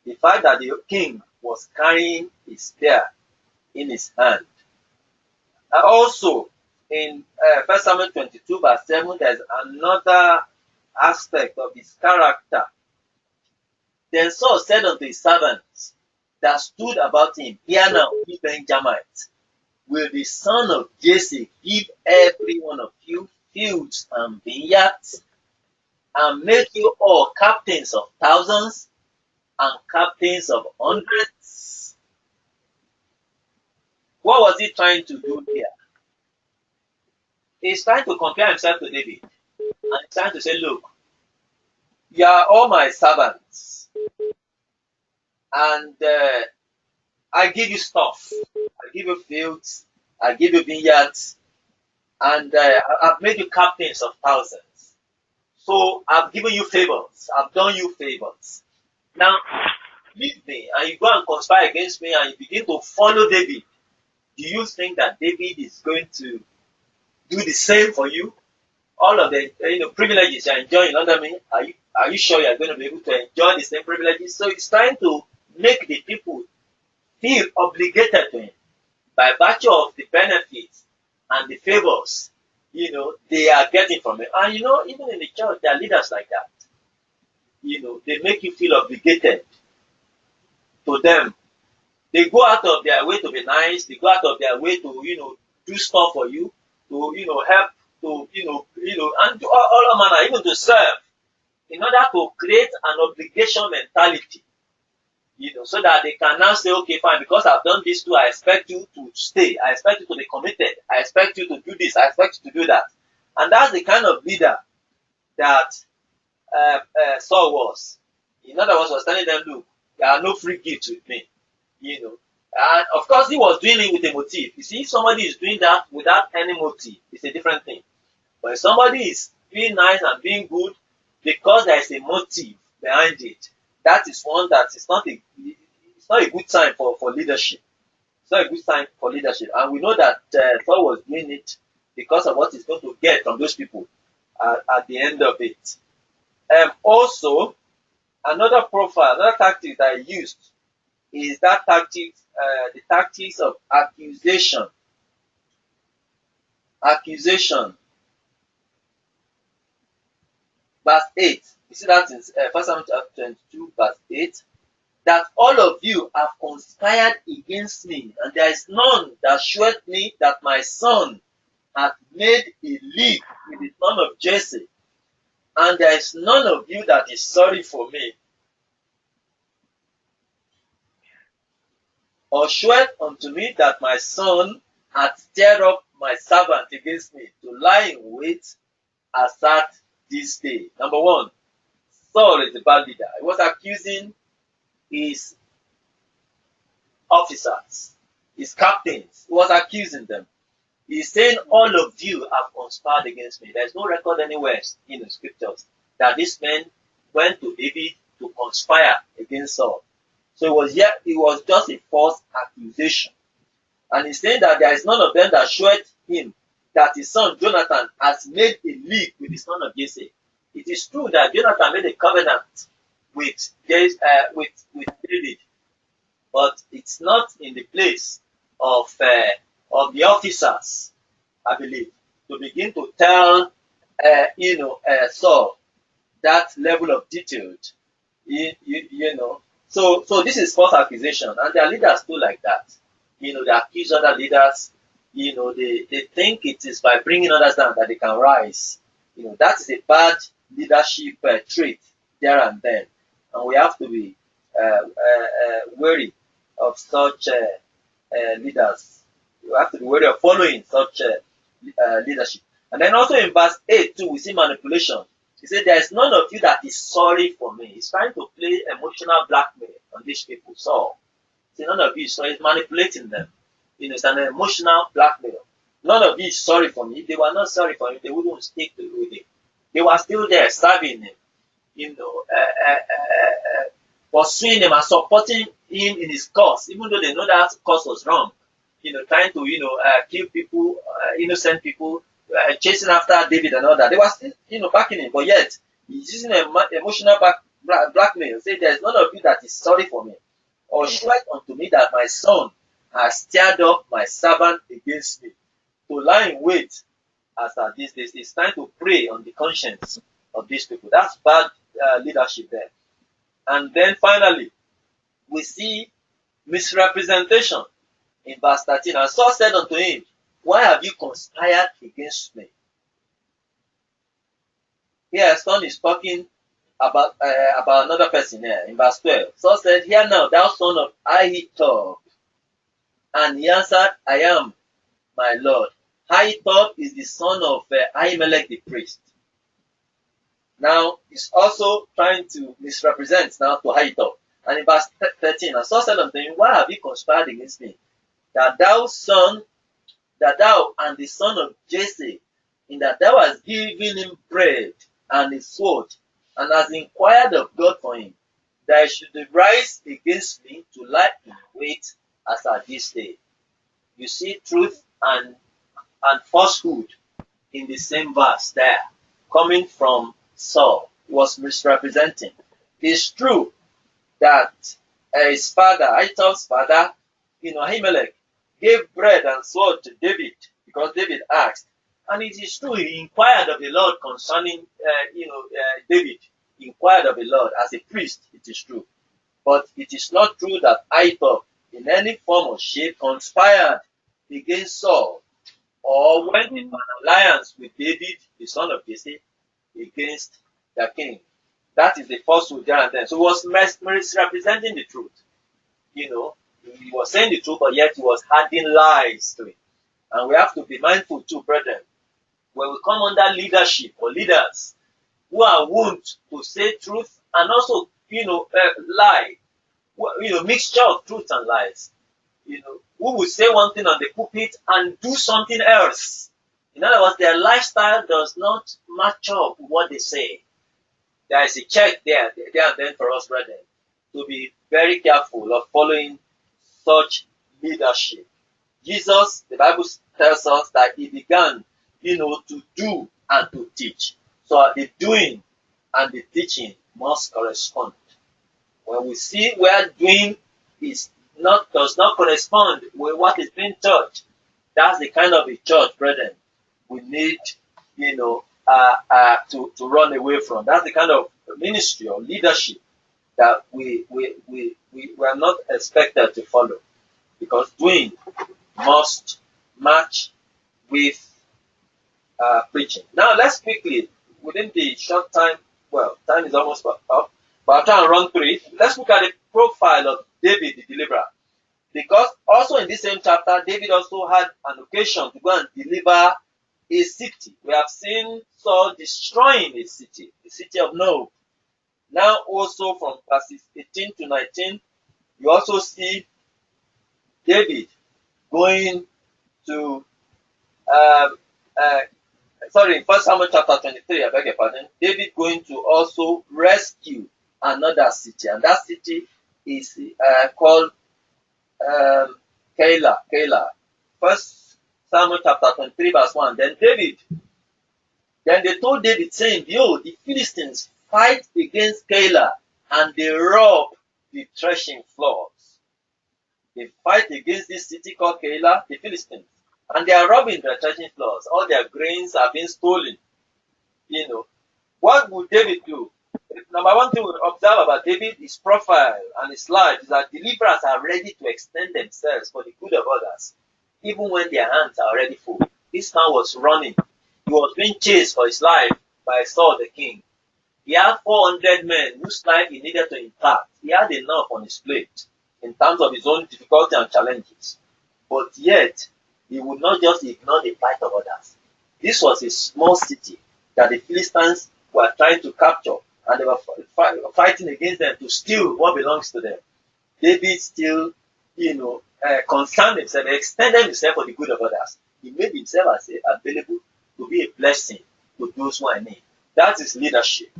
The fact that the king was carrying his spear in his hand. Also, in 1 Samuel 22, verse 7, there's another aspect of his character. Then Saul said unto his servants that stood about him, Hear now, ye Benjamites, will the son of Jesse give every one of you fields and vineyards, and make you all captains of thousands and captains of hundreds? What was he trying to do here? He's trying to compare himself to David. And he's trying to say, look, you are all my servants. And I give you stuff. I give you fields. I give you vineyards. And I've made you captains of thousands. So I've given you favors. I've done you favors. Now, leave me and you go and conspire against me and you begin to follow David. Do you think that David is going to do the same for you? All of the privileges you're enjoying under me, are you sure you're going to be able to enjoy the same privileges? So he's trying to make the people feel obligated to him by virtue of the benefits and the favors they are getting from him. And even in the church, there are leaders like that. They make you feel obligated to them. They go out of their way to be nice. They go out of their way to do stuff for you, to help, to and do all manner, even to serve, in order to create an obligation mentality. So that they can now say, okay, fine, because I've done this too, I expect you to stay. I expect you to be committed. I expect you to do this. I expect you to do that. And that's the kind of leader that Saul was. In other words, was telling them, look, there are no free gifts with me. And of course, he was doing it with a motive. You see, if somebody is doing that without any motive, it's a different thing. But if somebody is being nice and being good because there is a motive behind it, that is one that is not a good sign for leadership. It's not a good sign for leadership. And we know that Saul was doing it because of what he's going to get from those people at the end of it. Also, another profile, another tactic that I used is that tactic, the tactics of accusation. Accusation. Verse 8. You see that in 1 Samuel 22, verse 8. That all of you have conspired against me, and there is none that showeth me that my son hath made a league with the son of Jesse, and there is none of you that is sorry for me, or showeth unto me that my son hath stirred up my servant against me to lie in wait as at this day. Number one, Saul is a bad leader. He was accusing his officers, his captains. He was accusing them. He's saying, all of you have conspired against me. There's no record anywhere in the scriptures that this man went to David to conspire against Saul. So it was just a false accusation. And he's saying that there is none of them that showed him that his son Jonathan has made a league with the son of Jesse. It is true that Jonathan made a covenant with David, but it's not in the place of the officers, I believe, to begin to tell Saul that level of detail. So this is false accusation, and there are leaders too like that. They accuse other leaders. They think it is by bringing others down that they can rise. That is a bad leadership trait there and then, and we have to be wary of such leaders. We have to be wary of following such leadership. And then also in verse 8 too, we see manipulation. He said, there is none of you that is sorry for me. He's trying to play emotional blackmail on these people. So, none of you is sorry. He's manipulating them. It's an emotional blackmail. None of you is sorry for me. If they were not sorry for him, they wouldn't stick with him. They were still there serving him, pursuing him and supporting him in his cause, even though they know that cause was wrong. Trying to kill people, innocent people, chasing after David and all that. They were still backing him, but yet he's using emotional blackmail. Say, there is none of you that is sorry for me, or swear unto me that my son has stirred up my servant against me, to lie in wait as at these days. It's time to prey on the conscience of these people. That's bad leadership there. And then finally, we see misrepresentation in verse 13. And Saul said unto him, why have you conspired against me? Here, son is talking about another person here in verse 12. Saul said, hear now, thou son of Ahitub. And he answered, I am, my lord. Ahitub is the son of Ahimelech the priest. Now, he's also trying to misrepresent now to Ahitub. And in verse 13, and Saul said unto him, why have you conspired against me? That thou and the son of Jesse, in that thou hast given him bread and a sword, and hast inquired of God for him, that he should rise against me to lie in wait as at this day. You see truth and falsehood in the same verse there, coming from Saul, was misrepresenting. It's true that his father, Ahitub's father, Ahimelech, gave bread and sword to David because David asked. And it is true, he inquired of the Lord concerning, David. He inquired of the Lord as a priest, it is true. But it is not true that Ahitub, in any form or shape, conspired against Saul or went into an alliance with David, the son of Jesse, against the king. That is the falsehood there and then. So he was misrepresenting the truth. He was saying the truth, but yet he was adding lies to it. And we have to be mindful too, brethren, when we come under leadership or leaders who are wont to say truth and also, lie, mixture of truth and lies. Who will say one thing on the pulpit and do something else. In other words, their lifestyle does not match up with what they say. There is a check there and then for us, brethren, to be very careful of following such leadership. Jesus, the Bible tells us that he began, to do and to teach. So the doing and the teaching must correspond. When we see where doing does not correspond with what is being taught, that's the kind of a church, brethren, we need, to run away from. That's the kind of ministry or leadership that we are not expected to follow, because doing must match with preaching. Now let's quickly, within the short time, time is almost up, but I'll try and run through it. Let's look at the profile of David the deliverer, because also in this same chapter, David also had an occasion to go and deliver a city. We have seen Saul destroying a city, the city of Nob. Now also from verses 18 to 19, you also see David going to, in 1 Samuel chapter 23, I beg your pardon, David going to also rescue another city, and that city is called Keilah. 1 Samuel chapter 23 verse 1. Then they told David, saying, behold, the Philistines fight against Keilah, and they rob the threshing floors. They fight against this city called Keilah, the Philistines, and they are robbing their threshing floors. All their grains are being stolen. What would David do? Number one thing we observe about David, his profile and his life, is that deliverers are ready to extend themselves for the good of others, even when their hands are already full. This man was running. He was being chased for his life by Saul the king. He had 400 men whose life he needed to impact. He had enough on his plate in terms of his own difficulty and challenges. But yet, he would not just ignore the plight of others. This was a small city that the Philistines were trying to capture, and they were fighting against them to steal what belongs to them. David still, concerned himself, extended himself for the good of others. He made himself available to be a blessing to those who are in need. That is leadership.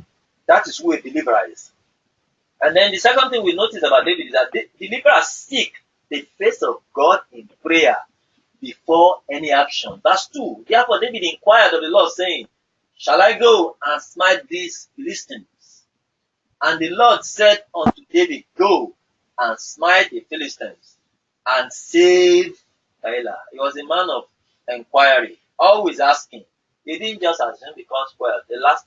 That is who a deliverer is. And then the second thing we notice about David is that deliverers seek the face of God in prayer before any action. Verse 2. Therefore David inquired of the Lord, saying, Shall I go and smite these Philistines? And the Lord said unto David, Go and smite the Philistines and save Keilah. He was a man of inquiry, always asking. He didn't just assume because, well, the last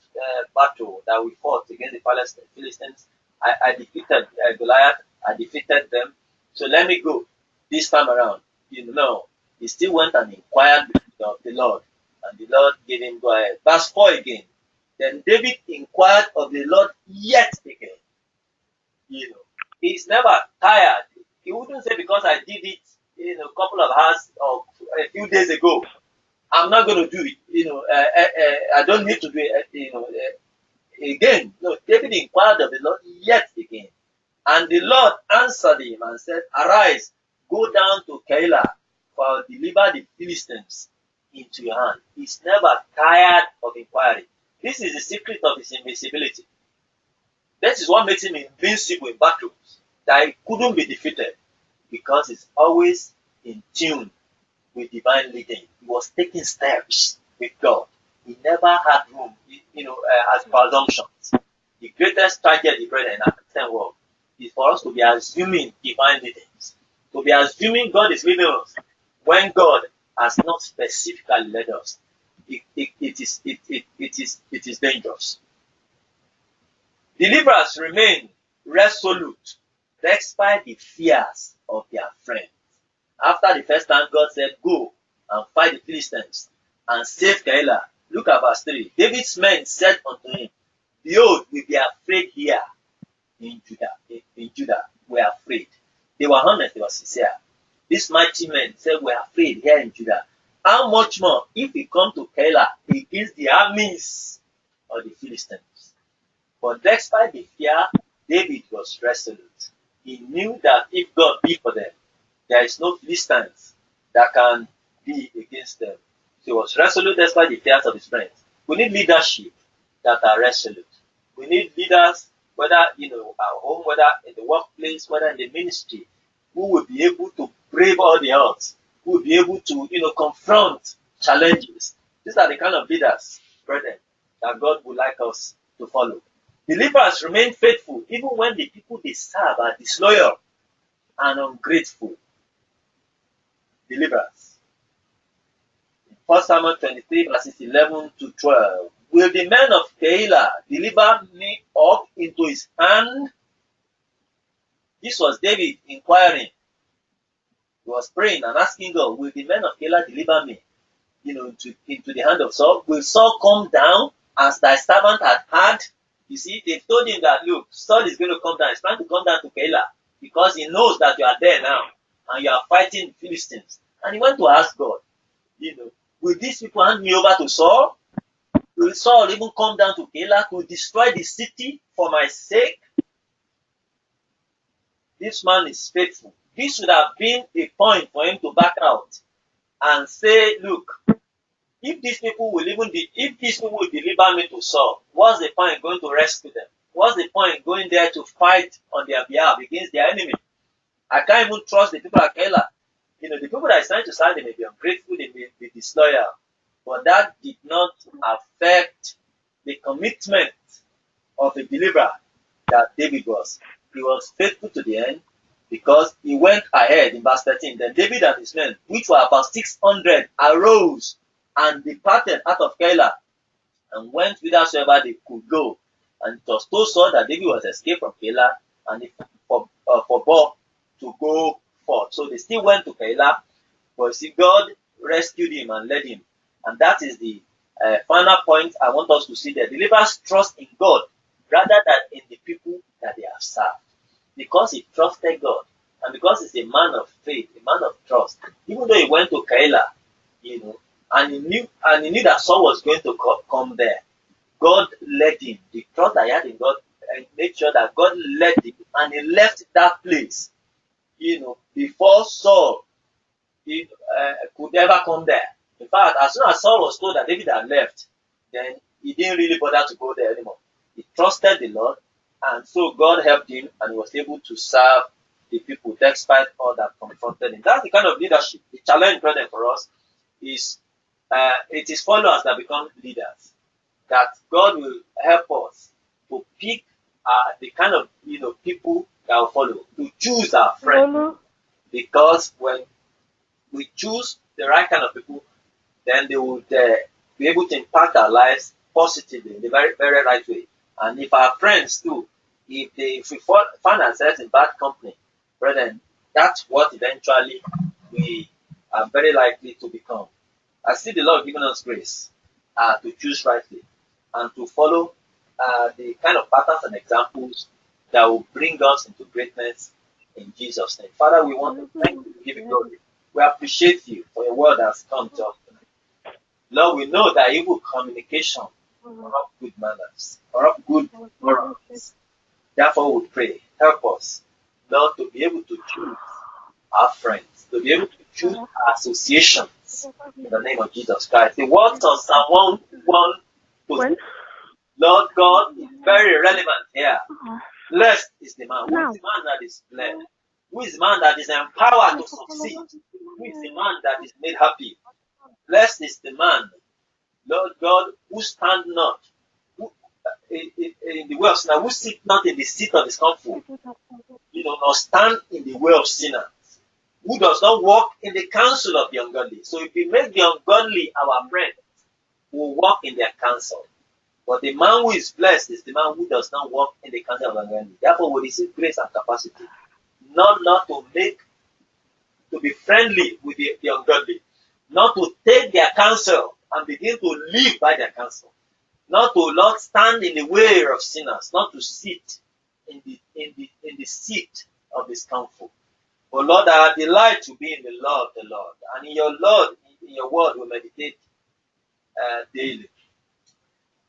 battle that we fought against the Philistines, I defeated Goliath, I defeated them, so let me go this time around. He still went and inquired of the Lord, and the Lord gave him go ahead. Verse 4 again. Then David inquired of the Lord yet again. He's never tired. He wouldn't say because I did it, a couple of hours or a few days ago, I'm not going to do it. I don't need to do it. Again. No, David inquired of the Lord yet again. And the Lord answered him and said, Arise, go down to Keilah, for I will deliver the Philistines into your hand. He's never tired of inquiry. This is the secret of his invincibility. That is what makes him invincible in battles, that he couldn't be defeated, because he's always in tune with divine leading. He was taking steps with God. He never had room, as presumptions. The greatest tragedy, brethren, in our Christian world is for us to be assuming divine leadings, to be assuming God is leading us when God has not specifically led us. It is dangerous. Deliverers remain resolute despite the fears of their friends. After the first time God said, Go and fight the Philistines and save Keilah. Look at verse 3. David's men said unto him, Behold, we be afraid here in Judah. In Judah, we are afraid. They were honest, they were sincere. These mighty men said, We are afraid here in Judah. How much more if we come to Keilah against the armies of the Philistines? But despite the fear, David was resolute. He knew that if God be for them, there is no Philistines that can be against them. So he was resolute despite the fears of his friends. We need leadership that are resolute. We need leaders, whether at home, whether in the workplace, whether in the ministry, who will be able to brave all the odds, who will be able to confront challenges. These are the kind of leaders, brethren, that God would like us to follow. Believers remain faithful even when the people they serve are disloyal and ungrateful. Believers. 1 Samuel 23 verses 11 to 12. Will the men of Keilah deliver me up into his hand? This was David inquiring. He was praying and asking God, will the men of Keilah deliver me into the hand of Saul? Will Saul come down as thy servant had had? You see, they told him that, look, Saul is going to come down. He's trying to come down to Keilah because he knows that you are there now and you are fighting the Philistines. And he went to ask God, will these people hand me over to Saul? Will Saul even come down to Keilah to destroy the city for my sake? This man is faithful. This would have been a point for him to back out and say, look, if these people will deliver me to Saul, what's the point going to rescue them? What's the point going there to fight on their behalf against their enemy? I can't even trust the people at Keilah. The people that is trying to serve, they may be ungrateful, they may be disloyal, but that did not affect the commitment of a deliverer that David was. He was faithful to the end because he went ahead in verse 13. Then David and his men, which were about 600, arose and departed out of Keilah and went whithersoever they could go. And it was told Saul that David was escaped from Keilah and he forbore to go forth. So they still went to Keilah, but see, God rescued him and led him. And that is the final point I want us to see there. Believers trust in God rather than in the people that they have served. Because he trusted God and because he's a man of faith, a man of trust, even though he went to Keilah, and he knew that Saul was going to come there, God led him. The trust that he had in God and made sure that God led him, and he left that place, before Saul could ever come there. In fact, as soon as Saul was told that David had left, then he didn't really bother to go there anymore. He trusted the Lord, And so God helped him, and he was able to serve the people despite all that confronted him. That's the kind of leadership. The challenge, brother, for us is it is followers that become leaders. That God will help us to pick the kind of people that will follow, to choose our friends. Because when we choose the right kind of people, then they would be able to impact our lives positively in the very, very right way. And if our friends too, if we find ourselves in bad company, brethren, that's what eventually we are very likely to become. I see the Lord giving us grace to choose rightly and to follow the kind of patterns and examples that will bring us into greatness in Jesus' name. Father, we want to thank you, give you glory. We appreciate you for your word that has come to us tonight. Lord, we know that evil communication corrupt good manners, corrupt good morals. Therefore, we pray, help us, Lord, to be able to choose our friends, to be able to choose our associations in the name of Jesus Christ. The words of Psalm 1, Lord God, is very relevant here. Blessed is the man. Who is the man that is blessed? Who is the man that is empowered to succeed? Who is the man that is made happy? Blessed is the man, Lord God, who stand not in the way of sinners, who sit not in the seat of discomfort, nor stand in the way of sinners, who does not walk in the counsel of the ungodly. So if we make the ungodly our friends, we will walk in their counsel. But the man who is blessed is the man who does not walk in the counsel of the ungodly. Therefore, we receive grace and capacity, not to be friendly with the ungodly, not to take their counsel and begin to live by their counsel, not to not stand in the way of sinners, not to sit in the seat of discomfort. But Lord, our delight to be in the law of the Lord, and in your Lord, in your word, we meditate daily,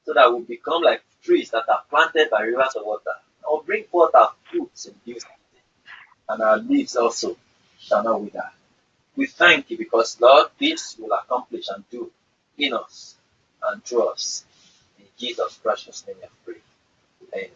so that we become like trees that are planted by rivers of water, or bring forth our fruits in due season, and our leaves also shall not wither. We thank you because, Lord, this will accomplish and do in us and through us. In Jesus' precious name I pray. Amen.